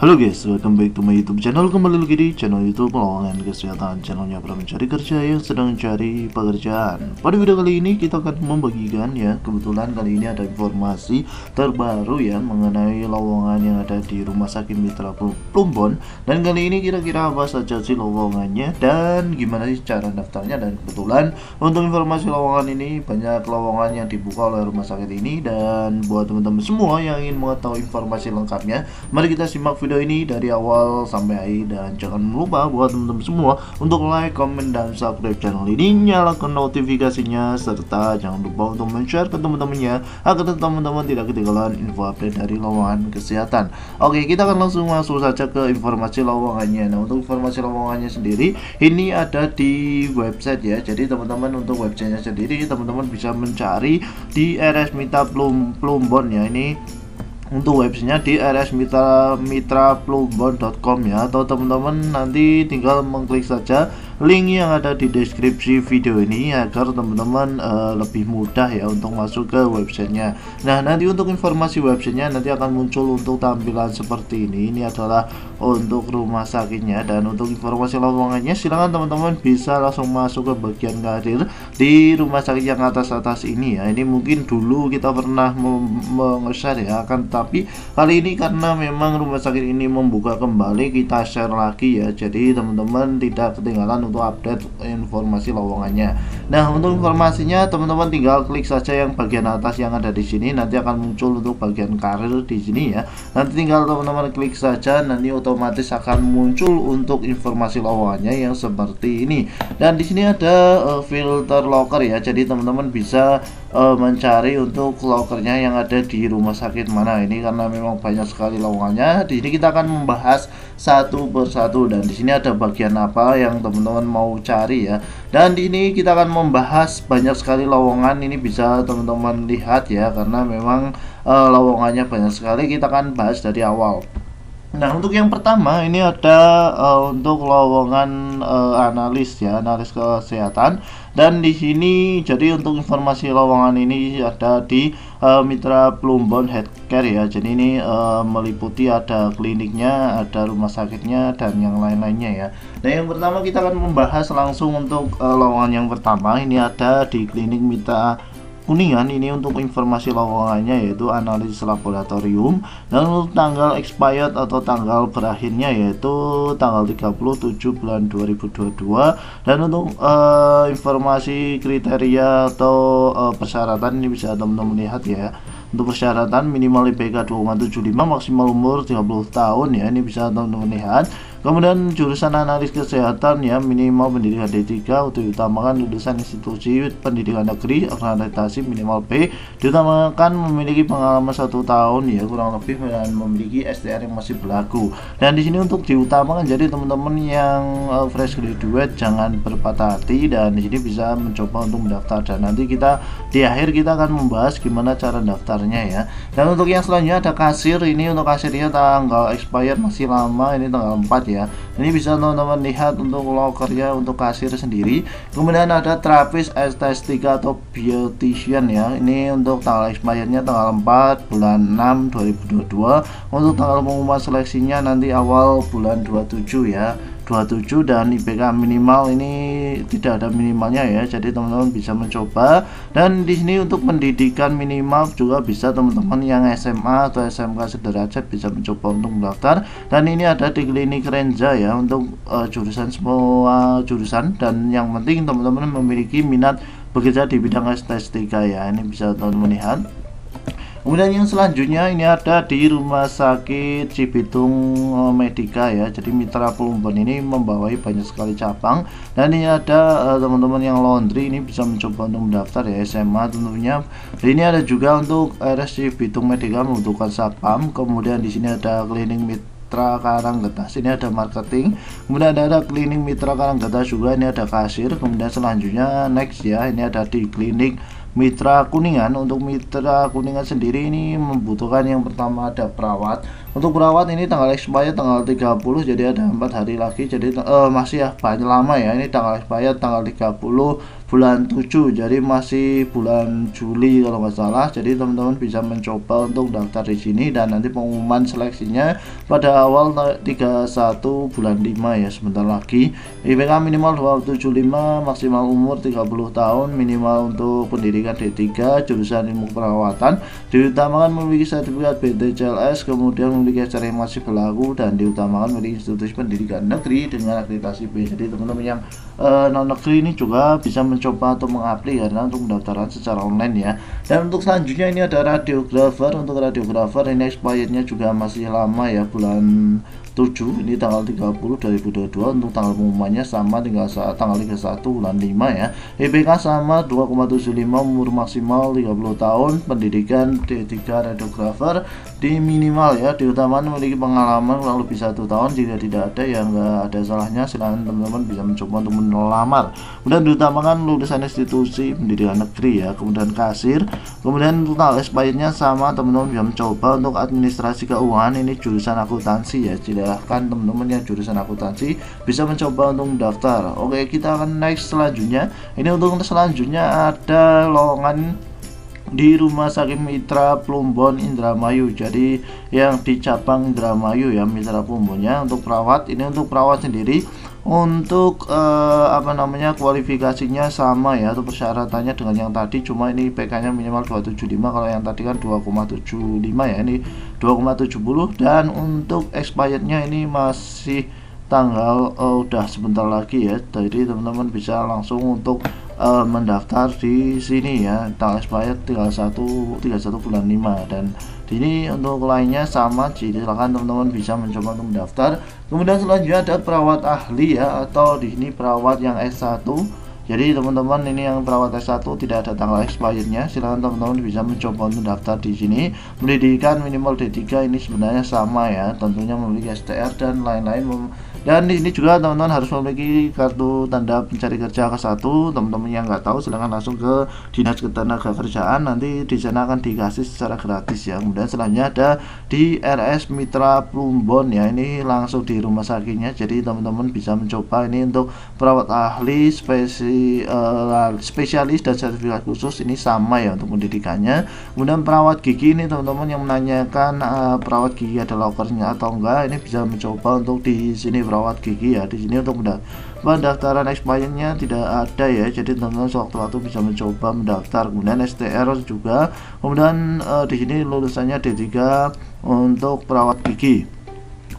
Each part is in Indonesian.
Halo guys, welcome back to my YouTube channel. Kembali lagi di channel YouTube Lowongan Kesehatan, channelnya para mencari kerja yang sedang mencari pekerjaan. Pada video kali ini kita akan membagikan ya, kebetulan kali ini ada informasi terbaru ya mengenai lowongan yang ada di Rumah Sakit Mitra Plumbon. Dan kali ini kira-kira apa saja sih lowongannya dan gimana sih cara daftarnya. Dan kebetulan untuk informasi lowongan ini banyak lowongan yang dibuka oleh rumah sakit ini. Dan buat teman-teman semua yang ingin mengetahui informasi lengkapnya, mari kita simak video ini dari awal sampai akhir. Dan jangan lupa buat teman-teman semua untuk like, komen, dan subscribe channel ini, nyalakan notifikasinya, serta jangan lupa untuk men-share ke teman-temannya agar teman-teman tidak ketinggalan info update dari lowongan kesehatan. Oke, kita akan langsung masuk saja ke informasi lowongannya. Nah, untuk informasi lowongannya sendiri ini ada di website ya. Jadi teman-teman untuk websitenya sendiri teman-teman bisa mencari di RS Mitra Plumbon ya. Ini untuk websitenya di rsmitraplumbon.com ya, atau teman-teman nanti tinggal mengklik saja link yang ada di deskripsi video ini agar teman-teman lebih mudah ya untuk masuk ke websitenya. Nah, nanti untuk informasi websitenya nanti akan muncul untuk tampilan seperti ini. Ini adalah untuk rumah sakitnya. Dan untuk informasi lowongannya silahkan teman-teman bisa langsung masuk ke bagian karir di rumah sakit yang atas-atas ini ya. Ini mungkin dulu kita pernah meng-share ya, tapi kali ini karena memang rumah sakit ini membuka kembali, kita share lagi ya. Jadi teman-teman tidak ketinggalan untuk update informasi lowongannya. Nah, untuk informasinya teman-teman tinggal klik saja yang bagian atas yang ada di sini, nanti akan muncul untuk bagian karir di sini ya. Nanti tinggal teman-teman klik saja, nanti otomatis akan muncul untuk informasi lowongannya yang seperti ini. Dan di sini ada filter loker ya. Jadi teman-teman bisa mencari untuk lokernya yang ada di rumah sakit mana ini, karena memang banyak sekali lowongannya. Di sini kita akan membahas satu persatu, dan di sini ada bagian apa yang teman-teman mau cari ya. Dan di ini kita akan membahas banyak sekali lowongan. Ini bisa teman-teman lihat ya, karena memang lowongannya banyak sekali. Kita akan bahas dari awal. Nah, untuk yang pertama ini ada untuk lowongan analis ya, analis kesehatan. Dan di sini jadi untuk informasi lowongan ini ada di Mitra Plumbon Healthcare ya. Jadi ini meliputi ada kliniknya, ada rumah sakitnya, dan yang lain-lainnya ya. Nah, yang pertama kita akan membahas langsung untuk lowongan yang pertama. Ini ada di klinik Mitra Kuningan. Ini untuk informasi lowongannya yaitu analisis laboratorium, dan untuk tanggal expired atau tanggal berakhirnya yaitu tanggal 37 bulan 2022. Dan untuk informasi kriteria atau persyaratan ini bisa teman-teman lihat ya. Untuk persyaratan minimal IPK 2,75, maksimal umur 30 tahun ya, ini bisa teman-teman lihat. Kemudian jurusan analis kesehatan ya, minimal pendidikan D3, untuk diutamakan lulusan institusi pendidikan negeri akreditasi minimal B, diutamakan memiliki pengalaman 1 tahun ya kurang lebih, dan memiliki STR yang masih berlaku. Dan di sini untuk diutamakan, jadi teman-teman yang fresh graduate jangan berpatah hati, dan di sini bisa mencoba untuk mendaftar. Dan nanti kita di akhir kita akan membahas gimana cara daftarnya ya. Dan untuk yang selanjutnya ada kasir. Ini untuk kasirnya tanggal expired masih lama, ini tanggal 4 ya. Ini bisa teman-teman lihat untuk lokernya untuk kasir sendiri. Kemudian ada terapis estetika atau beautician ya. Ini untuk tanggal expirednya tanggal 4 bulan 6 2022. Untuk tanggal pengumuman seleksinya nanti awal bulan 27 ya, 27. Dan IPK minimal ini tidak ada minimalnya ya, jadi teman-teman bisa mencoba. Dan di sini untuk pendidikan minimal juga bisa teman-teman yang SMA atau SMK sederajat bisa mencoba untuk mendaftar. Dan ini ada di klinik Renza ya, untuk jurusan semua jurusan, dan yang penting teman-teman memiliki minat bekerja di bidang estetika ya. Ini bisa teman-teman lihat. Kemudian yang selanjutnya ini ada di Rumah Sakit Cibitung Medika ya. Jadi Mitra Plumbon ini membawahi banyak sekali cabang. Dan ini ada teman-teman yang laundry, ini bisa mencoba untuk mendaftar ya, SMA tentunya. Dan ini ada juga untuk RS Cibitung Medika membutuhkan satpam. Kemudian di sini ada klinik Mitra Karanggetas, ini ada marketing. Kemudian ada klinik Mitra Karanggetas juga, ini ada kasir. Kemudian selanjutnya next ya, ini ada di klinik Mitra Kuningan. Untuk Mitra Kuningan sendiri ini membutuhkan yang pertama ada perawat, Untuk perawat ini tanggal expired tanggal 30, jadi ada 4 hari lagi, jadi masih ya banyak lama ya. Ini tanggal expired tanggal 30 bulan 7, jadi masih bulan Juli kalau nggak salah. Jadi teman-teman bisa mencoba untuk daftar di sini, dan nanti pengumuman seleksinya pada awal 31 bulan 5 ya, sebentar lagi. IPK minimal 275, maksimal umur 30 tahun, minimal untuk pendidikan D3 jurusan ilmu perawatan, diutamakan memiliki sertifikat BPJS, kemudian memiliki acara yang masih berlaku, dan diutamakan memiliki institusi pendidikan negeri dengan akreditasi B. Jadi teman-teman yang non negeri ini juga bisa mencoba atau mengapli karena untuk pendaftaran secara online ya. Dan untuk selanjutnya ini ada radiografer. Untuk radiografer ini expirednya juga masih lama ya, bulan 7, ini tanggal 30 2022. Untuk tanggal pengumumannya sama, tinggal tanggal 31 bulan 5 ya. IPK sama 2,75, umur maksimal 30 tahun, pendidikan D3 radiografer di minimal ya, diutamakan memiliki pengalaman kurang lebih 1 tahun. Jika tidak ada ya nggak ada salahnya, silahkan teman-teman bisa mencoba untuk melamar. Kemudian diutamakan lulusan institusi pendidikan negeri ya, kemudian kasir. Kemudian untuk tanggal expirednya sama, teman-teman bisa mencoba. Untuk administrasi keuangan ini jurusan akuntansi ya, silahkan teman-teman yang jurusan akuntansi bisa mencoba untuk mendaftar. Oke, kita akan next selanjutnya. Ini untuk selanjutnya ada lowongan di Rumah Sakit Mitra Plumbon Indramayu, jadi yang di cabang Indramayu ya, Mitra Plumbonnya. Untuk perawat ini, untuk perawat sendiri untuk kualifikasinya sama ya, untuk persyaratannya dengan yang tadi, cuma ini IPK-nya minimal 275, kalau yang tadi kan 2,75 ya, ini 2,70. Dan untuk expirednya ini masih tanggal udah sebentar lagi ya, jadi teman-teman bisa langsung untuk mendaftar di sini ya. Tanggal expired 31 bulan 5, dan ini untuk lainnya sama, jadi silakan teman-teman bisa mencoba untuk mendaftar. Kemudian selanjutnya ada perawat ahli ya, atau di sini perawat yang S1. Jadi teman-teman ini yang perawat S1 tidak ada tanggal expirednya, silahkan teman-teman bisa mencoba untuk daftar di sini. Pendidikan minimal D3 ini sebenarnya sama ya, tentunya memiliki STR dan lain-lain. Dan di sini juga teman-teman harus memiliki kartu tanda pencari kerja ke-1. Teman-teman yang nggak tahu silahkan langsung ke Dinas Ketenagakerjaan, nanti di sana akan dikasih secara gratis ya. Kemudian selanjutnya ada di RS Mitra Plumbon ya, ini langsung di rumah sakitnya, jadi teman-teman bisa mencoba. Ini untuk perawat ahli spesialis dan sertifikat khusus, ini sama ya untuk pendidikannya. Kemudian perawat gigi ini teman-teman yang menanyakan perawat gigi ada lokernya atau enggak, ini bisa mencoba untuk di sini perawat gigi ya. Di sini untuk pendaftaran expirednya tidak ada ya, jadi teman-teman sewaktu-waktu bisa mencoba mendaftar. Kemudian STR juga, kemudian di sini lulusannya D3 untuk perawat gigi.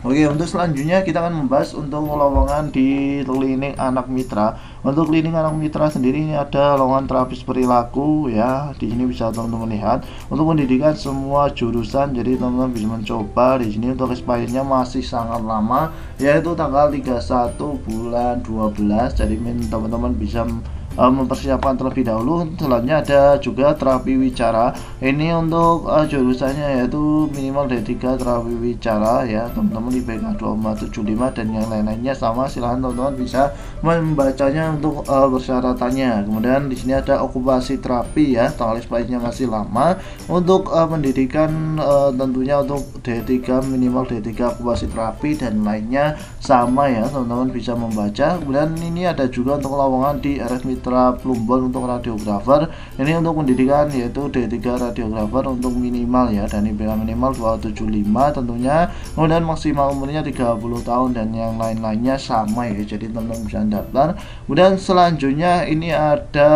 Oke, untuk selanjutnya kita akan membahas untuk lowongan di klinik anak mitra. Untuk klinik anak mitra sendiri ini ada lowongan terapis perilaku ya. Di sini bisa teman-teman lihat. Untuk pendidikan semua jurusan, jadi teman-teman bisa mencoba. Di sini untuk expirednya masih sangat lama, yaitu tanggal 31 bulan 12. Jadi teman-teman bisa mempersiapkan terlebih dahulu. Selanjutnya ada juga terapi wicara. Ini untuk jurusannya yaitu minimal D3 terapi wicara ya, teman-teman IPK 2,75, dan yang lain-lainnya sama, silahkan teman-teman bisa membacanya untuk persyaratannya. Kemudian di sini ada okupasi terapi ya, tanggal expirednya masih lama. Untuk pendidikan tentunya untuk D3 minimal D3 okupasi terapi, dan lainnya sama ya, teman-teman bisa membaca. Kemudian ini ada juga untuk lowongan di RS Mitra Plumbon untuk radiografer. Ini untuk pendidikan yaitu D3 radiografer untuk minimal ya, dan IPK minimal 275 tentunya. Kemudian maksimal umurnya 30 tahun, dan yang lain-lainnya sama ya, jadi teman-teman bisa daftar. Kemudian selanjutnya ini ada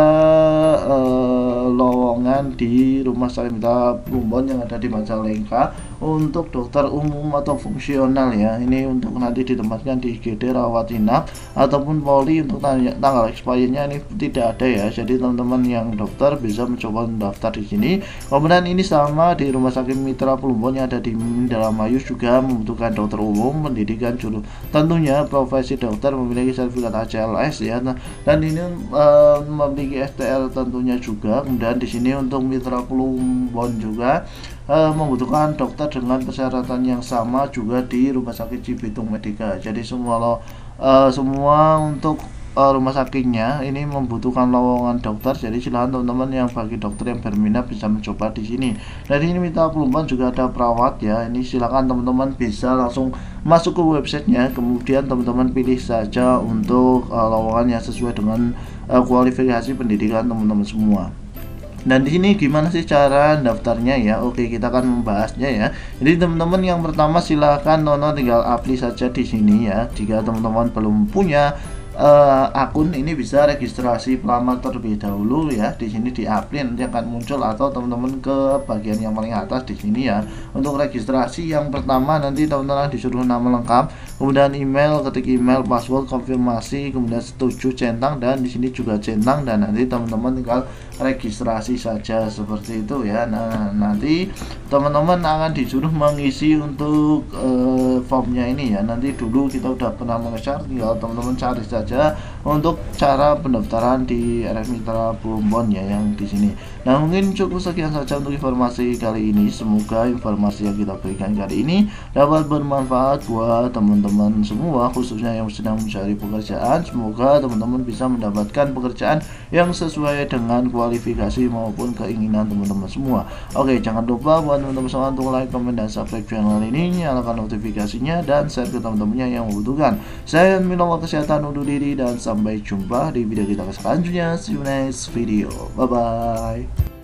lowongan di Rumah Sakit Mitra Plumbon yang ada di Majalengka untuk dokter umum atau fungsional ya. Ini untuk nanti ditempatkan di IGD rawat inap ataupun poli. Untuk tanggal expirednya ini tidak ada ya, jadi teman-teman yang dokter bisa mencoba mendaftar di sini. Kemudian ini sama di Rumah Sakit Mitra Plumbon yang ada di Indramayu, juga membutuhkan dokter umum, pendidikan tentunya profesi dokter, memiliki sertifikat ACLS ya, dan ini memiliki STR tentunya juga. Kemudian di sini untuk Mitra Plumbon juga membutuhkan dokter dengan persyaratan yang sama juga di Rumah Sakit Cibitung Medika. Jadi semua untuk rumah sakitnya ini membutuhkan lowongan dokter, jadi silahkan teman-teman yang bagi dokter yang berminat bisa mencoba di sini. Dari ini minta pelumbang juga ada perawat ya, ini silahkan teman-teman bisa langsung masuk ke websitenya, kemudian teman-teman pilih saja untuk lowongan yang sesuai dengan kualifikasi pendidikan teman-teman semua. Dan di sini gimana sih cara daftarnya ya? Oke, kita akan membahasnya ya. Jadi teman-teman yang pertama silahkan tinggal upload saja di sini ya. Jika teman-teman belum punya akun, ini bisa registrasi pelamar terlebih dahulu ya. Di sini di upload nanti akan muncul, atau teman-teman ke bagian yang paling atas di sini ya. Untuk registrasi yang pertama nanti teman-teman disuruh nama lengkap, kemudian email, ketik email, password, konfirmasi, kemudian setuju, centang, dan di sini juga centang, dan nanti teman-teman tinggal registrasi saja seperti itu ya. Nah, nanti teman-teman akan disuruh mengisi untuk formnya ini ya. Nanti dulu kita udah pernah nge-share, tinggal teman-teman cari saja untuk cara pendaftaran di RF Mitra Plumbon ya yang di sini. Nah, mungkin cukup sekian saja untuk informasi kali ini. Semoga informasi yang kita berikan kali ini dapat bermanfaat buat teman-teman semua, khususnya yang sedang mencari pekerjaan. Semoga teman-teman bisa mendapatkan pekerjaan yang sesuai dengan kualifikasi maupun keinginan teman-teman semua. Oke, jangan lupa buat teman-teman semua untuk like, comment, dan subscribe channel ini, nyalakan notifikasinya, dan share ke teman-temannya yang membutuhkan. Saya Minallah Kesehatan undur diri, dan sampai jumpa di video kita selanjutnya. See you next video. Bye bye.